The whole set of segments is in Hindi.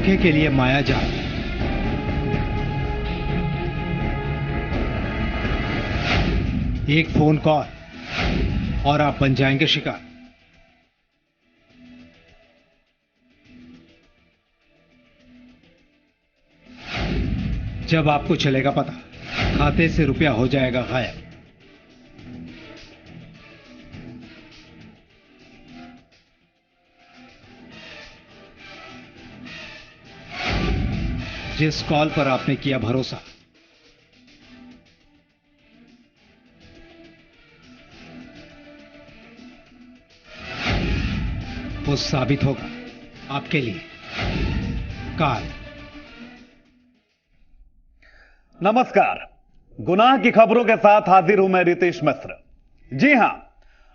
धोखे के लिए माया जाल। एक फोन कॉल और आप बन जाएंगे शिकार। जब आपको चलेगा पता, खाते से रुपया हो जाएगा गायब। जिस कॉल पर आपने किया भरोसा, वो साबित होगा आपके लिए काल। नमस्कार, गुनाह की खबरों के साथ हाजिर हूं मैं रितेश मिश्र। जी हां,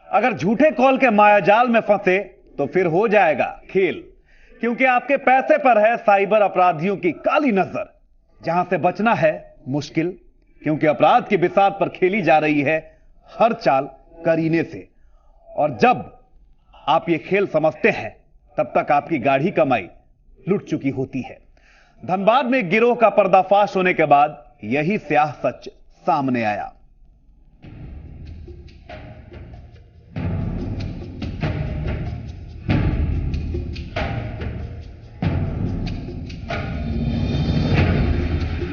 अगर झूठे कॉल के मायाजाल में फंसे तो फिर हो जाएगा खेल, क्योंकि आपके पैसे पर है साइबर अपराधियों की काली नजर, जहां से बचना है मुश्किल, क्योंकि अपराध की बिसात पर खेली जा रही है हर चाल करीने से। और जब आप ये खेल समझते हैं, तब तक आपकी गाढ़ी कमाई लुट चुकी होती है। धनबाद में एक गिरोह का पर्दाफाश होने के बाद यही स्याह सच सामने आया।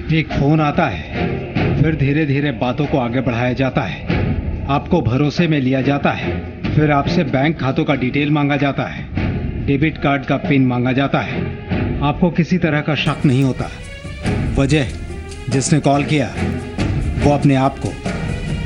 एक फोन आता है, फिर धीरे धीरे बातों को आगे बढ़ाया जाता है, आपको भरोसे में लिया जाता है, फिर आपसे बैंक खातों का डिटेल मांगा जाता है, डेबिट कार्ड का पिन मांगा जाता है। आपको किसी तरह का शक नहीं होता। वजह, जिसने कॉल किया वो अपने आप को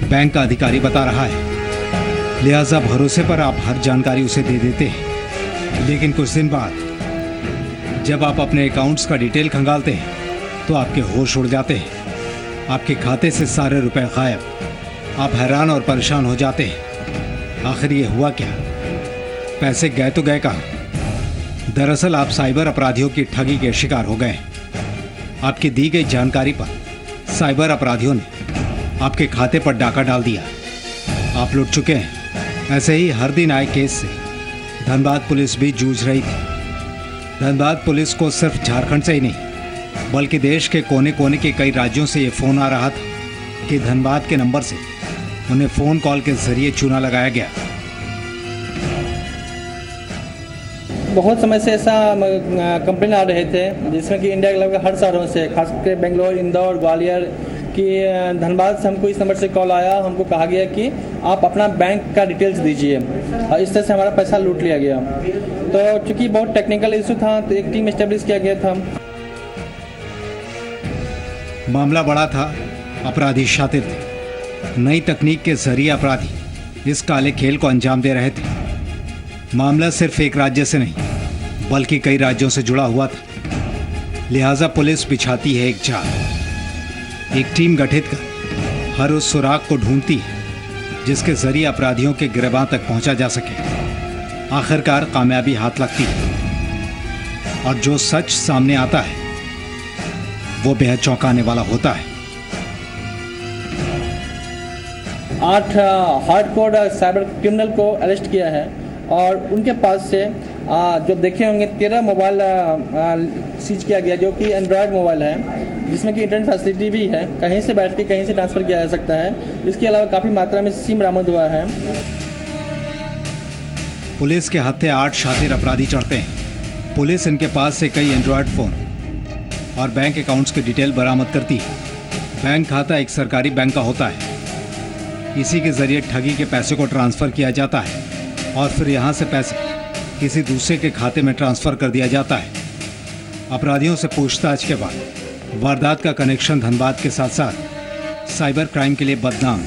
बैंक का अधिकारी बता रहा है, लिहाजा भरोसे पर आप हर जानकारी उसे दे देते हैं। लेकिन कुछ दिन बाद जब आप अपने अकाउंट्स का डिटेल खंगालते हैं तो आपके होश उड़ जाते हैं, आपके खाते से सारे रुपए गायब। आप हैरान और परेशान हो जाते हैं, आखिर ये हुआ क्या? पैसे गए तो गए कहाँ? दरअसल आप साइबर अपराधियों की ठगी के शिकार हो गए। आपकी दी गई जानकारी पर साइबर अपराधियों ने आपके खाते पर डाका डाल दिया, आप लुट चुके हैं। ऐसे ही हर दिन आए केस से धनबाद पुलिस भी जूझ रही थी। धनबाद पुलिस को सिर्फ झारखंड से ही नहीं, बल्कि देश के कोने कोने के कई राज्यों से ये फोन आ रहा था कि धनबाद के नंबर से उन्हें फोन कॉल के जरिए चूना लगाया गया। बहुत समय से ऐसा कंप्लेन आ रहे थे, जिसमें कि इंडिया के लगभग हर शहरों से, खासकर बेंगलोर, इंदौर, ग्वालियर कि धनबाद से हमको इस नंबर से कॉल आया। हमको कहा गया कि आप अपना बैंक का डिटेल्स दीजिए, और इस तरह से हमारा पैसा लूट लिया गया। तो चूंकि बहुत टेक्निकल इशू था, तो एक टीम एस्टेब्लिश किया गया था। मामला बड़ा था, अपराधी शातिर थे। नई तकनीक के जरिए अपराधी इस काले खेल को अंजाम दे रहे थे। मामला सिर्फ एक राज्य से नहीं, बल्कि कई राज्यों से जुड़ा हुआ था। लिहाजा पुलिस बिछाती है एक जाल। एक टीम गठित कर हर उस सुराग को ढूंढती है जिसके जरिए अपराधियों के गिरबां तक पहुंचा जा सके। आखिरकार कामयाबी हाथ लगती है, और जो सच सामने आता है वो बेहद चौंकाने वाला होता है। 8 हार्डकोर साइबर क्रिमिनल को अरेस्ट किया है, और उनके पास से जो देखे होंगे 13 मोबाइल सीज किया गया, जो कि एंड्रॉयड मोबाइल है, जिसमें कि इंटरनेट फैसिलिटी भी है, कहीं से बैठ के कहीं से ट्रांसफ़र किया जा सकता है। इसके अलावा काफ़ी मात्रा में सिम बरामद हुआ है। पुलिस के हत्थे 8 शातिर अपराधी चढ़ते हैं। पुलिस इनके पास से कई एंड्रॉयड फ़ोन और बैंक अकाउंट्स की डिटेल बरामद करती है। बैंक खाता एक सरकारी बैंक का होता है। इसी के जरिए ठगी के पैसे को ट्रांसफ़र किया जाता है, और फिर यहाँ से पैसे किसी दूसरे के खाते में ट्रांसफ़र कर दिया जाता है। अपराधियों से पूछताछ के बाद वारदात का कनेक्शन धनबाद के साथ साथ साइबर क्राइम के लिए बदनाम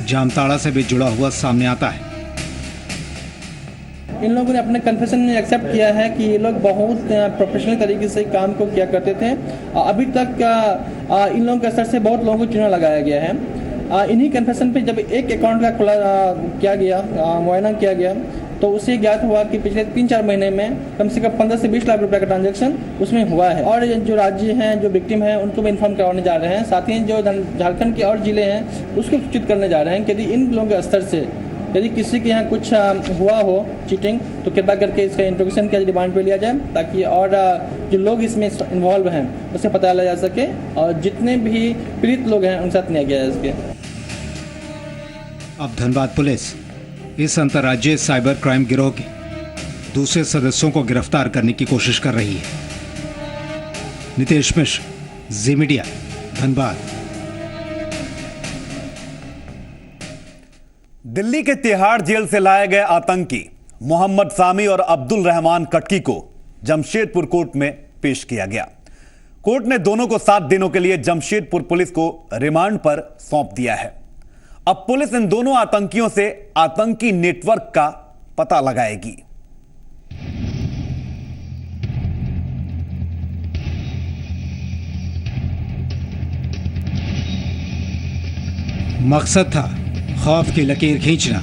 जामताड़ा से भी जुड़ा हुआ सामने आता है। इन लोगों ने अपने कन्फेशन में एक्सेप्ट किया है कि ये लोग बहुत प्रोफेशनल तरीके से काम को किया करते थे। अभी तक इन लोगों के असर से बहुत लोगों को चूना लगाया गया है। इन्हीं कन्फेशन पे जब एक अकाउंट का खुला किया गया, मुआयना किया गया, तो उससे ज्ञात हुआ कि पिछले 3-4 महीने में कम से कम 15 से 20 लाख रुपए का ट्रांजैक्शन उसमें हुआ है। और जो राज्य हैं, जो विक्टिम हैं, उनको भी इन्फॉर्म करवाने जा रहे हैं। साथ ही जो झारखंड के और जिले हैं उसको सूचित करने जा रहे हैं कि यदि इन लोगों के स्तर से यदि किसी के यहाँ कुछ हुआ हो चीटिंग तो कृपया करके इसका इंट्रोगेशन किया रिमांड पे लिया जाए, ताकि और जो लोग इसमें इन्वॉल्व हैं उसे पता लगा जा सके और जितने भी पीड़ित लोग हैं उनके साथ न्याय किया जा सके। अब धनबाद पुलिस इस अंतर्राज्यीय साइबर क्राइम गिरोह के दूसरे सदस्यों को गिरफ्तार करने की कोशिश कर रही है। नितेश मिश्र, जी मीडिया, धनबाद। दिल्ली के तिहाड़ जेल से लाए गए आतंकी मोहम्मद सामी और अब्दुल रहमान कटकी को जमशेदपुर कोर्ट में पेश किया गया। कोर्ट ने दोनों को 7 दिनों के लिए जमशेदपुर पुलिस को रिमांड पर सौंप दिया है। अब पुलिस इन दोनों आतंकियों से आतंकी नेटवर्क का पता लगाएगी। मकसद था खौफ की लकीर खींचना।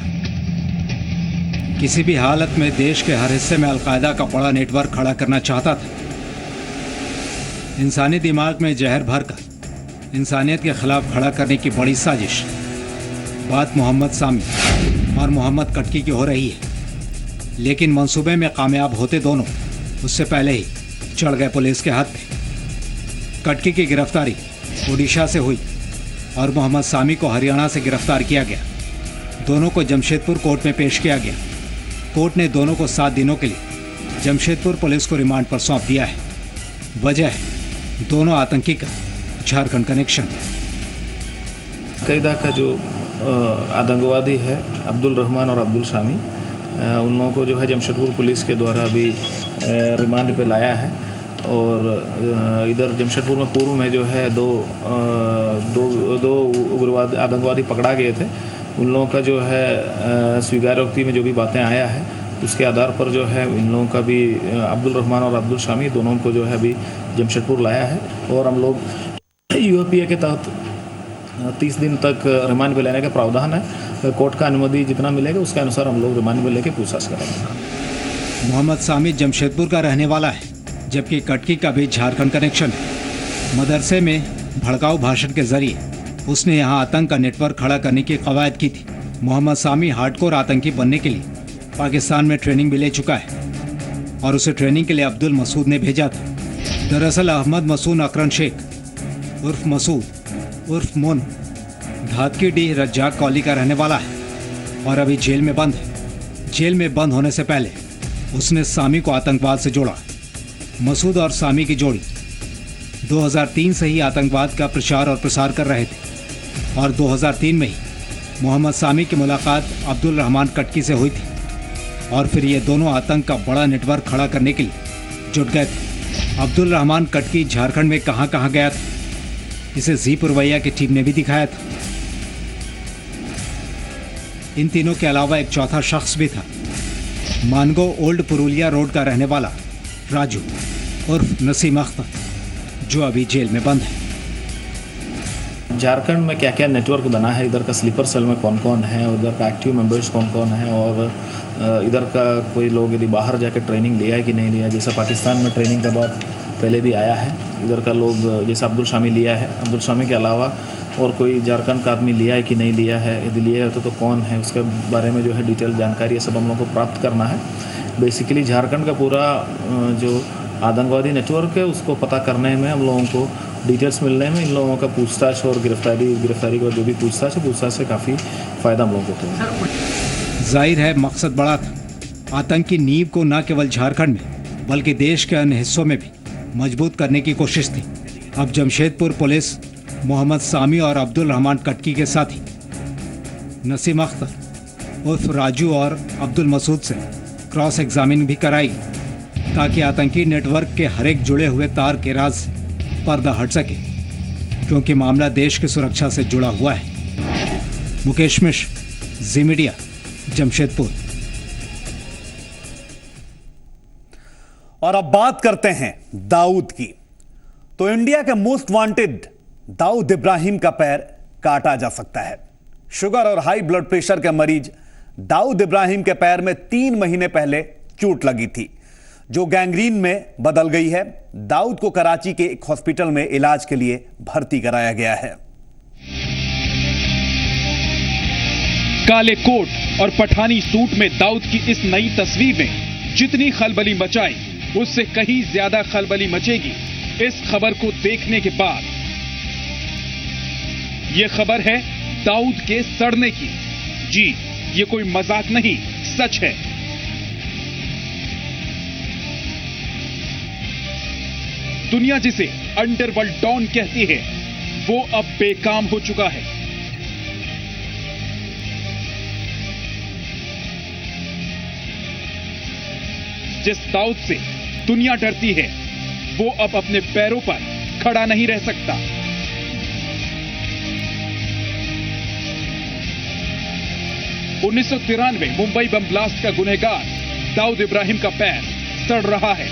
किसी भी हालत में देश के हर हिस्से में अलकायदा का बड़ा नेटवर्क खड़ा करना चाहता था। इंसानी दिमाग में जहर भरकर इंसानियत के खिलाफ खड़ा करने की बड़ी साजिश। बात मोहम्मद सामी और मोहम्मद कटकी की हो रही है, लेकिन मंसूबे में कामयाब होते दोनों उससे पहले ही चढ़ गए पुलिस के हाथ पे। कटकी की गिरफ्तारी ओडिशा से हुई और मोहम्मद सामी को हरियाणा से गिरफ्तार किया गया। दोनों को जमशेदपुर कोर्ट में पेश किया गया। कोर्ट ने दोनों को 7 दिनों के लिए जमशेदपुर पुलिस को रिमांड पर सौंप दिया है। वजह है दोनों आतंकी का झारखंड कनेक्शन। अलकायदा का जो आतंकवादी है अब्दुल रहमान और अब्दुल सामी, उन लोगों को जो है जमशेदपुर पुलिस के द्वारा अभी रिमांड पे लाया है। और इधर जमशेदपुर में पूर्व में जो है दो उग्रवाद आतंकवादी पकड़ा गए थे। उन लोगों का जो है स्वीकारोक्ति में जो भी बातें आया है उसके आधार पर जो है इन लोगों का भी अब्दुल रहमान और अब्दुल सामी दोनों को जो है अभी जमशेदपुर लाया है। और हम लोग यूएपीए के तहत 30 दिन तक रिमांड पे लेने का प्रावधान है। कोर्ट का अनुमति जितना मिलेगा उसके अनुसार हम लोग रिमांड पे लेके पूछताछ करेंगे। मोहम्मद सामी जमशेदपुर का रहने वाला है, जबकि कटकी का भी झारखंड कनेक्शन है। मदरसे में भड़काऊ भाषण के जरिए उसने यहां आतंक का नेटवर्क खड़ा करने की कवायद की थी। मोहम्मद सामी हार्डकोर आतंकी बनने के लिए पाकिस्तान में ट्रेनिंग भी ले चुका है और उसे ट्रेनिंग के लिए अब्दुल मसूद ने भेजा था। दरअसल अहमद मसूद अकरम शेख उर्फ मसूद उर्फ मोन धातकीडीह रज्जाक कॉलोनी का रहने वाला है और अभी जेल में बंद है। जेल में बंद होने से पहले उसने सामी को आतंकवाद से जोड़ा। मसूद और सामी की जोड़ी 2003 से ही आतंकवाद का प्रचार और प्रसार कर रहे थे और 2003 में ही मोहम्मद सामी की मुलाकात अब्दुल रहमान कटकी से हुई थी और फिर ये दोनों आतंक का बड़ा नेटवर्क खड़ा करने के लिए जुट गए थे। अब्दुल रहमान कटकी झारखंड में कहां कहां गया था, इसे जी पुरवैया की टीम ने भी दिखाया था। इन तीनों के अलावा एक चौथा शख्स भी था, मानगो ओल्ड पुरुलिया रोड का रहने वाला राजू उर्फ नसीम अख्तर, जो अभी जेल में बंद है। झारखंड में क्या क्या नेटवर्क बना है, इधर का स्लीपर सेल में कौन कौन है, उधर का एक्टिव मेंबर्स कौन कौन है और इधर का कोई लोग यदि बाहर जाकर ट्रेनिंग लिया है कि नहीं लिया। जैसा पाकिस्तान में ट्रेनिंग का बात पहले भी आया है, इधर का लोग जैसा अब्दुल सामी लिया है, अब्दुल सामी के अलावा और कोई झारखंड का आदमी लिया है कि नहीं लिया है, यदि लिया है तो कौन है, उसके बारे में जो है डिटेल जानकारी ये सब हम लोग को प्राप्त करना है। बेसिकली झारखंड का पूरा जो आतंकवादी नेटवर्क है उसको पता करने में, हम लोगों को डिटेल्स मिलने में, इन लोगों का पूछताछ और गिरफ्तारी का जो भी पूछताछ से काफ़ी फ़ायदा हम लोगों को होगा। जाहिर है मकसद बड़ा था। आतंकी नींव को न केवल झारखंड में बल्कि देश के अन्य हिस्सों में भी मजबूत करने की कोशिश थी। अब जमशेदपुर पुलिस मोहम्मद सामी और अब्दुल रहमान कटकी के साथी नसीम अख्तर उर्फ राजू और अब्दुल मसूद से क्रॉस एग्जामिन भी कराएगी ताकि आतंकी नेटवर्क के हर एक जुड़े हुए तार के राज से पर्दा हट सके, क्योंकि मामला देश की सुरक्षा से जुड़ा हुआ है। मुकेश मिश्र, जी मीडिया, जमशेदपुर। और अब बात करते हैं दाऊद की। तो इंडिया के मोस्ट वांटेड दाऊद इब्राहिम का पैर काटा जा सकता है। शुगर और हाई ब्लड प्रेशर के मरीज दाऊद इब्राहिम के पैर में 3 महीने पहले चोट लगी थी, जो गैंग्रीन में बदल गई है। दाऊद को कराची के एक हॉस्पिटल में इलाज के लिए भर्ती कराया गया है। काले कोट, और पठानी सूट में दाऊद की इस नई तस्वीर ने जितनी खलबली मचाई उससे कहीं ज्यादा खलबली मचेगी इस खबर को देखने के बाद। यह खबर है दाऊद के सड़ने की। जी, ये कोई मजाक नहीं, सच है। दुनिया जिसे अंडरवर्ल्ड डॉन कहती है वो अब बेकाम हो चुका है। जिस दाऊद से दुनिया डरती है वो अब अपने पैरों पर खड़ा नहीं रह सकता। (1993) मुंबई बम ब्लास्ट का गुनहगार दाऊद इब्राहिम का पैर सड़ रहा है।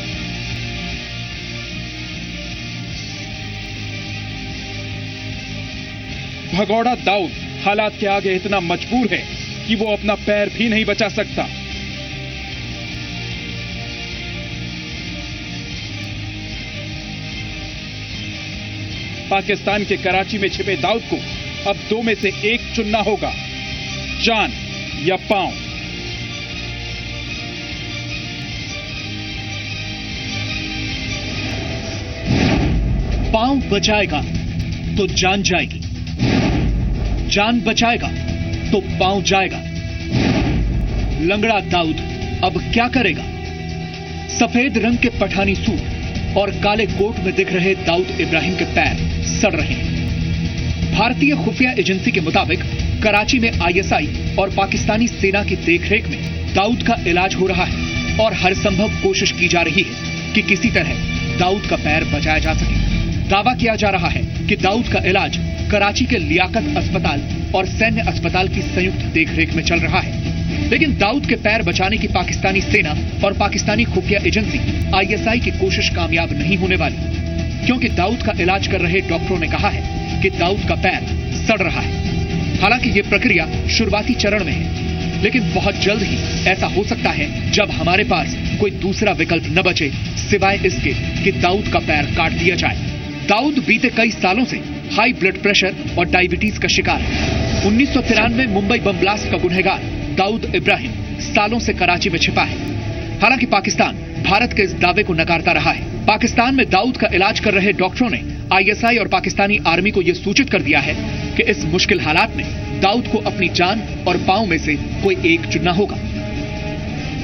भगौड़ा दाऊद हालात के आगे इतना मजबूर है कि वो अपना पैर भी नहीं बचा सकता। पाकिस्तान के कराची में छिपे दाऊद को अब दो में से एक चुनना होगा, जान या पांव। पांव बचाएगा तो जान जाएगी, जान बचाएगा तो पांव जाएगा। लंगड़ा दाऊद अब क्या करेगा? सफेद रंग के पठानी सूट और काले कोट में दिख रहे दाऊद इब्राहिम के पैर सड़ रहे हैं। भारतीय खुफिया एजेंसी के मुताबिक कराची में आईएसआई और पाकिस्तानी सेना की देखरेख में दाऊद का इलाज हो रहा है और हर संभव कोशिश की जा रही है कि किसी तरह दाऊद का पैर बचाया जा सके। दावा किया जा रहा है कि दाऊद का इलाज कराची के लियाकत अस्पताल और सैन्य अस्पताल की संयुक्त देखरेख में चल रहा है। लेकिन दाऊद के पैर बचाने की पाकिस्तानी सेना और पाकिस्तानी खुफिया एजेंसी आईएसआई की कोशिश कामयाब नहीं होने वाली, क्योंकि दाऊद का इलाज कर रहे डॉक्टरों ने कहा है कि दाऊद का पैर सड़ रहा है। हालांकि ये प्रक्रिया शुरुआती चरण में है, लेकिन बहुत जल्द ही ऐसा हो सकता है जब हमारे पास कोई दूसरा विकल्प न बचे सिवाय इसके कि दाऊद का पैर काट दिया जाए। दाऊद बीते कई सालों से हाई ब्लड प्रेशर और डायबिटीज का शिकार है। 1993 मुंबई बम ब्लास्ट का गुनहगार दाऊद इब्राहिम सालों से कराची में छिपा है। हालांकि पाकिस्तान भारत के इस दावे को नकारता रहा है। पाकिस्तान में दाऊद का इलाज कर रहे डॉक्टरों ने आईएसआई और पाकिस्तानी आर्मी को यह सूचित कर दिया है कि इस मुश्किल हालात में दाऊद को अपनी जान और पांव में से कोई एक चुनना होगा।